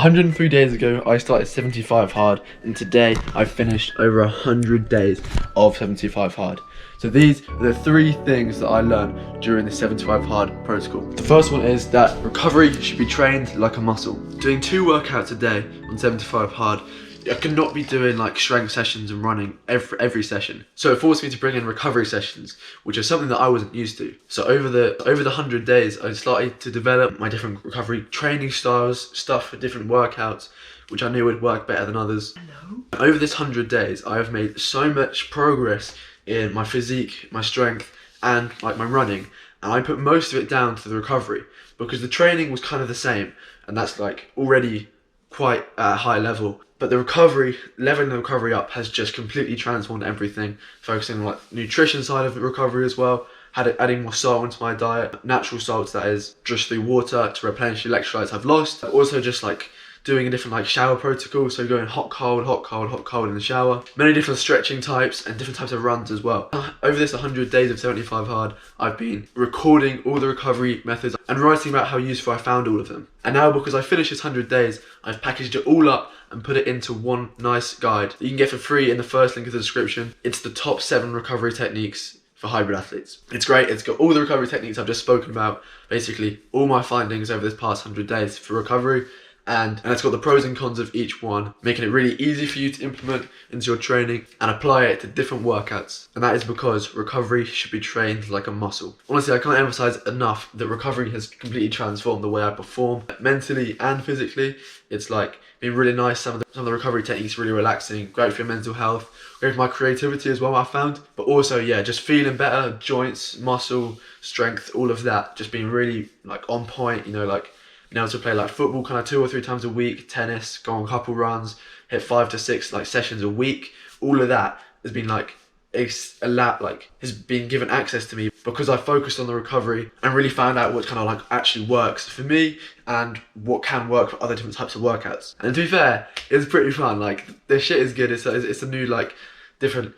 103 days ago, I started 75 hard, and today I've finished over 100 days of 75 hard. So these are the 3 things that I learned during the 75 hard protocol. The first one is that recovery should be trained like a muscle. Doing 2 workouts a day on 75 hard, I cannot be doing like strength sessions and running every session. So it forced me to bring in recovery sessions, which is something that I wasn't used to. So over the 100 days, I started to develop my different recovery training styles, stuff for different workouts, which I knew would work better than others. Hello? Over this 100 days, I have made so much progress in my physique, my strength, and like my running. And I put most of it down to the recovery, because the training was kind of the same, and that's like already quite a high level. But the recovery, leveling the recovery up, has just completely transformed everything. Focusing on like nutrition side of the recovery as well, adding more salt into my diet, natural salts, that is, just through water to replenish the electrolytes I've lost. Also just like doing a different like shower protocol, so going hot, cold, hot, cold, hot, cold in the shower. Many different stretching types and different types of runs as well. Over this 100 days of 75 hard, I've been recording all the recovery methods and writing about how useful I found all of them. And now, because I finished this 100 days, I've packaged it all up and put it into one nice guide that you can get for free in the first link of the description. It's the top 7 recovery techniques for hybrid athletes. It's great. It's got all the recovery techniques I've just spoken about, basically all my findings over this past 100 days for recovery. And it's got the pros and cons of each one, making it really easy for you to implement into your training and apply it to different workouts. And that is because recovery should be trained like a muscle. Honestly, I can't emphasize enough that recovery has completely transformed the way I perform mentally and physically. It's like been really nice. Some of the recovery techniques really relaxing, great for your mental health, great for my creativity as well, I found. But also, yeah, just feeling better, joints, muscle, strength, all of that, just being really like on point, you know, like being able to play like football kind of 2 or 3 times a week, tennis, go on a couple runs, hit 5 to 6 like sessions a week. All of that has been like has been given access to me because I focused on the recovery and really found out what kind of like actually works for me and what can work for other different types of workouts. And to be fair, it's pretty fun. Like the shit is good. It's a new like different.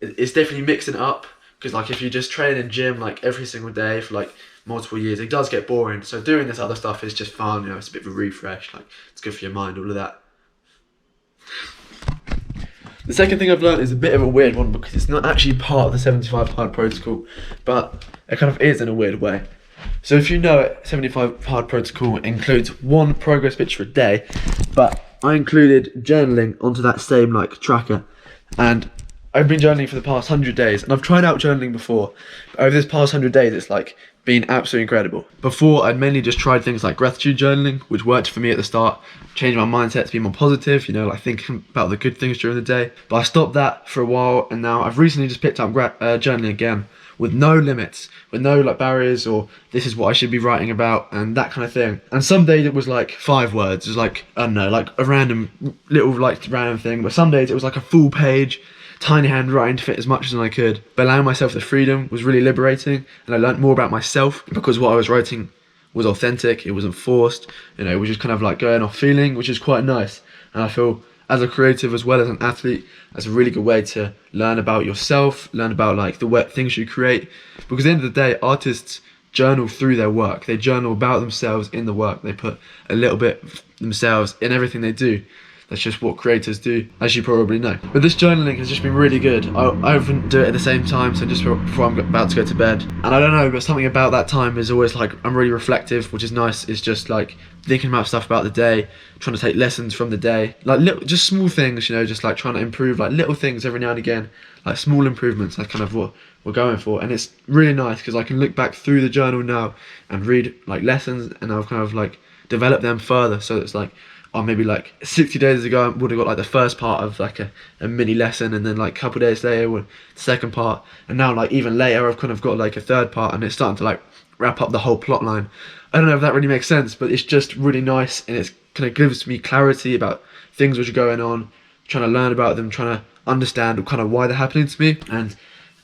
It's definitely mixing it up, because like if you just train in gym like every single day for like multiple years, it does get boring. So doing this other stuff is just fun, you know, it's a bit of a refresh, like it's good for your mind, all of that. The second thing I've learned is a bit of a weird one, because it's not actually part of the 75 hard protocol, but it kind of is in a weird way. So if you know it, 75 hard protocol includes 1 progress picture a day, but I included journaling onto that same like tracker. And I've been journaling for the past 100 days, and I've tried out journaling before, but over this past 100 days it's like been absolutely incredible. Before, I'd mainly just tried things like gratitude journaling, which worked for me at the start, changed my mindset to be more positive, you know, like thinking about the good things during the day. But I stopped that for a while, and now I've recently just picked up journaling again, with no limits, with no like barriers, or this is what I should be writing about, and that kind of thing. And some days it was like 5 words, it was like, I don't know, like a random thing, but some days it was like a full page, tiny handwriting to fit as much as I could. But allowing myself the freedom was really liberating, and I learned more about myself because what I was writing was authentic, it wasn't forced, you know, it was just kind of like going off feeling, which is quite nice. And I feel as a creative as well as an athlete, that's a really good way to learn about yourself, learn about like the things you create, because at the end of the day, artists journal through their work. They journal about themselves in the work. They put a little bit of themselves in everything they do. That's just what creators do, as you probably know. But this journaling has just been really good. I often do it at the same time, so just before I'm about to go to bed. And I don't know, but something about that time is always like, I'm really reflective, which is nice. It's just like thinking about stuff about the day, trying to take lessons from the day. Like just small things, you know, just like trying to improve like little things every now and again. Like small improvements, that's kind of what we're going for. And it's really nice because I can look back through the journal now and read like lessons, and I've kind of like developed them further. So it's like, or maybe like 60 days ago I would have got like the first part of like a mini lesson, and then like a couple of days later the second part, and now like even later I've kind of got like a third part, and it's starting to like wrap up the whole plot line. I don't know if that really makes sense, but it's just really nice, and it's kind of gives me clarity about things which are going on, trying to learn about them, trying to understand kind of why they're happening to me. And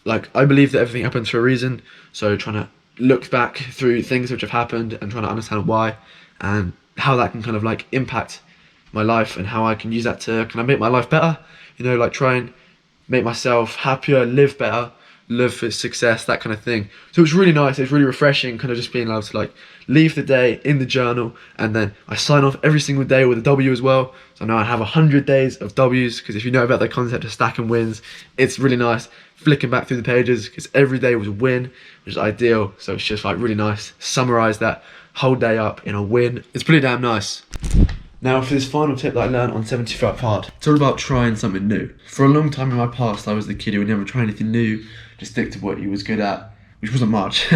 like I believe that everything happens for a reason, so trying to look back through things which have happened and trying to understand why and how that can kind of like impact my life, and how I can use that to kind of make my life better, you know, like try and make myself happier, live better, live for success, that kind of thing. So it's really nice, it's really refreshing, kind of just being able to like leave the day in the journal, and then I sign off every single day with a W as well. So now I have 100 days of W's, because if you know about the concept of stacking wins, it's really nice flicking back through the pages, because every day was a win, which is ideal. So it's just like really nice, summarize that whole day up in a win. It's pretty damn nice. Now for this final tip that I learned on 75 Hard, it's all about trying something new. For a long time in my past, I was the kid who would never try anything new, just stick to what he was good at, which wasn't much,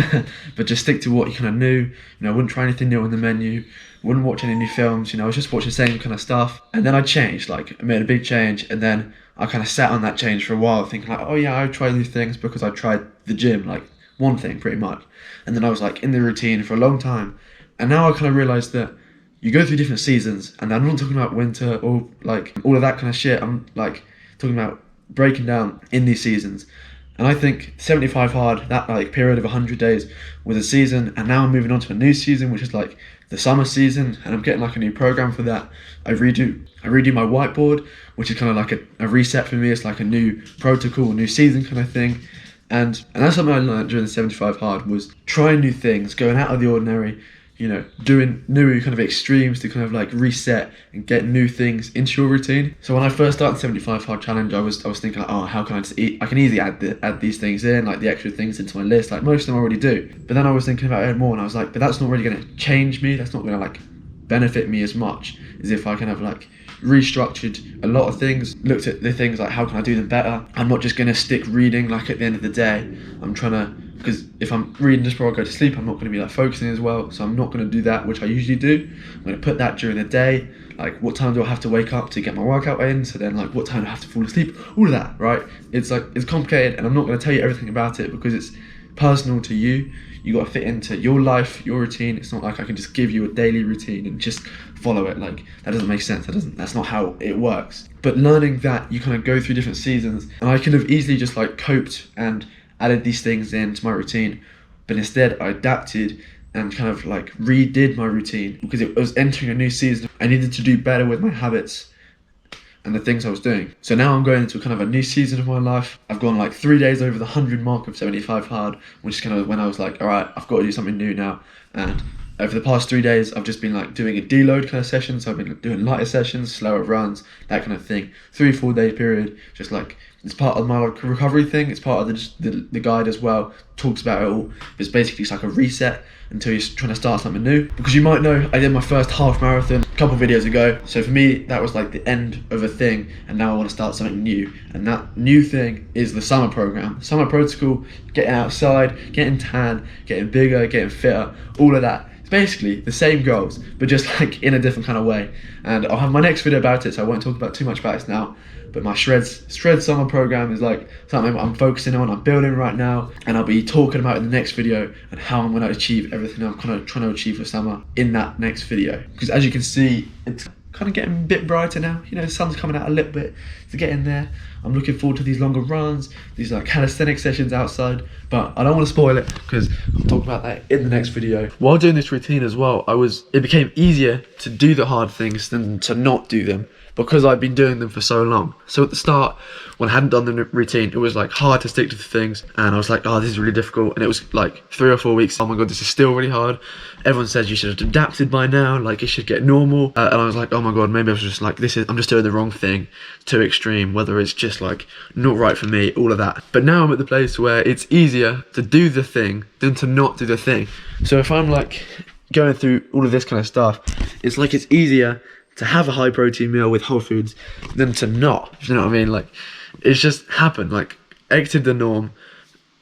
but just stick to what you kind of knew. You know, I wouldn't try anything new on the menu, wouldn't watch any new films, you know, I was just watching the same kind of stuff. And then I changed, like I made a big change, and then I kind of sat on that change for a while thinking like, oh yeah, I tried new things because I tried the gym, like one thing pretty much. And then I was like in the routine for a long time. And now I kind of realized that you go through different seasons, and I'm not talking about winter or like all of that kind of shit. I'm like talking about breaking down in these seasons. And I think 75 Hard, that like period of 100 days was a season, and now I'm moving on to a new season, which is like the summer season, and I'm getting like a new program for that. I redo my whiteboard, which is kind of like a reset for me. It's like a new protocol, new season kind of thing. And that's something I learned during the 75 Hard, was trying new things, going out of the ordinary, you know, doing new kind of extremes to kind of like reset and get new things into your routine. So when I first started the 75 Hard challenge, I was thinking like, oh, how can I just eat? I can easily add these things in, like the extra things into my list, like most of them I already do. But then I was thinking about it more, and I was like, but that's not really going to change me. That's not going to like benefit me as much as if I kind of like restructured a lot of things, looked at the things like how can I do them better. I'm not just going to stick reading like at the end of the day. I'm trying to, because if I'm reading just before I go to sleep, I'm not going to be like focusing as well. So I'm not going to do that, which I usually do. I'm going to put that during the day. Like what time do I have to wake up to get my workout in? So then like what time do I have to fall asleep? All of that, right? It's like, it's complicated, and I'm not going to tell you everything about it because it's personal to you. You got to fit into your life, your routine. It's not like I can just give you a daily routine and just follow it. Like that doesn't make sense. That's not how it works. But learning that you kind of go through different seasons, and I could have easily just like coped and added these things into my routine, but instead I adapted and kind of like redid my routine because it was entering a new season. I needed to do better with my habits and the things I was doing. So now I'm going into kind of a new season of my life. I've gone like 3 days over the 100 mark of 75 Hard, which is kind of when I was like, all right, I've got to do something new now. And over the past 3 days, I've just been like doing a deload kind of session. So I've been doing lighter sessions, slower runs, that kind of thing. 3-4 day period, just like, it's part of my like recovery thing. It's part of the guide as well. Talks about it all. It's basically like a reset until you're trying to start something new. Because you might know, I did my first half marathon a couple of videos ago. So for me, that was like the end of a thing, and now I want to start something new. And that new thing is the summer program. Summer protocol, getting outside, getting tan, getting bigger, getting fitter, all of that. It's basically the same goals, but just like in a different kind of way. And I'll have my next video about it, so I won't talk about too much about it now. But my Shred summer program is like something I'm focusing on, I'm building right now, and I'll be talking about in the next video and how I'm going to achieve everything I'm kind of trying to achieve for summer in that next video. Because as you can see, it's kind of getting a bit brighter now. You know, the sun's coming out a little bit to get in there. I'm looking forward to these longer runs, these like calisthenic sessions outside, but I don't want to spoil it because I'll talk about that in the next video. While doing this routine as well, it became easier to do the hard things than to not do them, because I've been doing them for so long. So at the start, when I hadn't done the routine, it was like hard to stick to the things, and I was like, oh, this is really difficult. And it was like 3 or 4 weeks, oh my god, this is still really hard. Everyone says you should have adapted by now, like it should get normal. And I was like, oh my god, maybe I was just like, I'm just doing the wrong thing, too extreme, whether it's just like not right for me, all of that. But now I'm at the place where it's easier to do the thing than to not do the thing. So if I'm like going through all of this kind of stuff, it's like it's easier to have a high protein meal with whole foods than to not. You know what I mean? Like it's just happened, like exited the norm,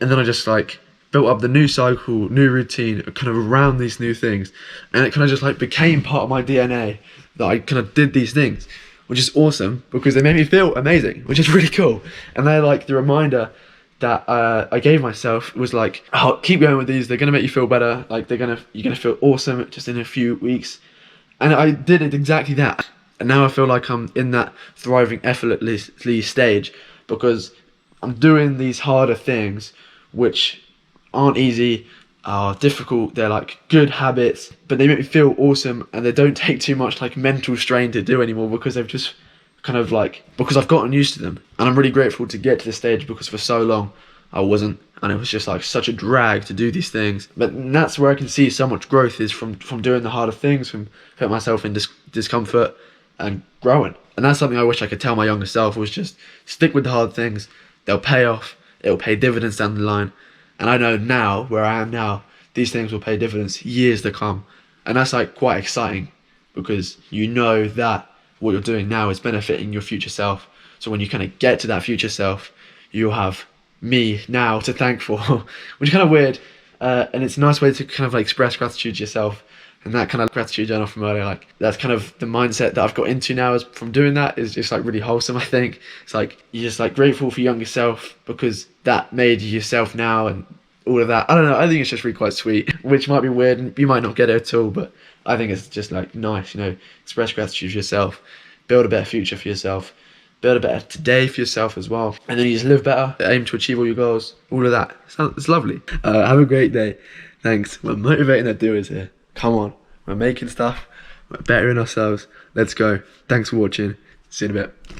and then I just like built up the new cycle, new routine kind of around these new things, and it kind of just like became part of my DNA that I kind of did these things, which is awesome because they made me feel amazing, which is really cool. And they're like the reminder that I gave myself was like, oh, keep going with these, they're gonna make you feel better, like you're gonna feel awesome just in a few weeks. And I did it exactly that. And now I feel like I'm in that thriving effortlessly stage because I'm doing these harder things which aren't easy, are difficult, they're like good habits, but they make me feel awesome, and they don't take too much like mental strain to do anymore because they've just kind of like, because I've gotten used to them. And I'm really grateful to get to this stage because for so long I wasn't, and it was just like such a drag to do these things. But that's where I can see so much growth is from doing the harder things, from putting myself in discomfort and growing. And that's something I wish I could tell my younger self, was just stick with the hard things. They'll pay off. It'll pay dividends down the line. And I know now, where I am now, these things will pay dividends years to come. And that's like quite exciting, because you know that what you're doing now is benefiting your future self. So when you kind of get to that future self, you'll have me now to thank for, which is kind of weird. And it's a nice way to kind of like express gratitude to yourself. And that kind of gratitude journal from earlier, like that's kind of the mindset that I've got into now, is from doing that, is just like really wholesome. I think it's like you're just like grateful for your younger self, because that made you yourself now, and all of that. I don't know, I think it's just really quite sweet, which might be weird and you might not get it at all, but I think it's just like nice, you know, express gratitude for yourself, build a better future for yourself, build a better today for yourself as well, and then you just live better, aim to achieve all your goals, all of that. It's lovely. Have a great day. Thanks. We're motivating the doers here. Come on, we're making stuff, we're bettering ourselves. Let's go. Thanks for watching. See you in a bit.